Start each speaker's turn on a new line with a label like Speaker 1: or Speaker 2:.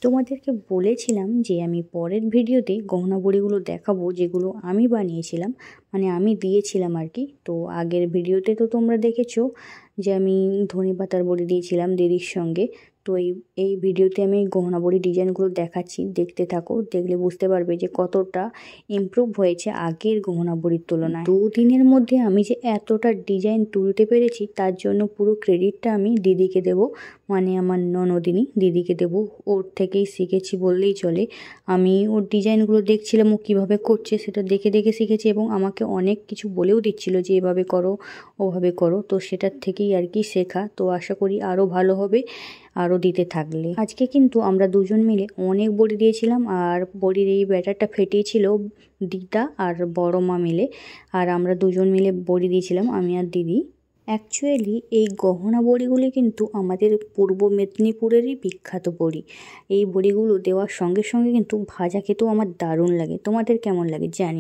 Speaker 1: তোমাদেরকে বলেছিলাম যে আমি পরের ভিডিওতে গহনা বড়িগুলো দেখাবো, যেগুলো আমি বানিয়েছিলাম, মানে আমি দিয়েছিলাম আর কি। তো আগের ভিডিওতে তো তোমরা দেখেছো যে আমি ধনেপাতার বড়ি দিয়েছিলাম দিদির সঙ্গে। তো এই ভিডিওতে আমি গহনা বড়ি ডিজাইনগুলো দেখাচ্ছি, দেখতে থাকো। দেখলে বুঝতে পারবে যে কতটা ইমপ্রুভ হয়েছে আগের গহনা বড়ির তুলনায়। 2 দিনের মধ্যে আমি যে এতটা ডিজাইন তুলতে পেরেছি তার জন্য পুরো ক্রেডিটটা আমি দিদিকে দেবো, মানে আমার ননদিনী দিদিকে দেবো। ওর থেকেই শিখেছি বললেই চলে। আমি ওর ডিজাইনগুলো দেখছিলাম ও কীভাবে করছে, সেটা দেখে দেখে শিখেছি এবং আমাকে অনেক কিছু বলেও দিচ্ছিল যে এভাবে করো ওভাবে করো। তো সেটার থেকেই আর কি শেখা। তো আশা করি আরও ভালো হবে আরও দিতে থাকলে। আজকে কিন্তু আমরা দুজন মিলে অনেক বড়ি দিয়েছিলাম, আর বড়ির এই ব্যাটারটা ফেটিয়েছিল দিদা আর বড় মা মিলে, আর আমরা দুজন মিলে বড়ি দিয়েছিলাম, আমি আর দিদি। অ্যাকচুয়ালি এই গহনা বড়িগুলি কিন্তু আমাদের পূর্ব মেদিনীপুরেরই বিখ্যাত বড়ি। এই বড়িগুলো দেওয়ার সঙ্গে সঙ্গে কিন্তু ভাজা খেতেও আমার দারুণ লাগে। তোমাদের কেমন লাগে জানি।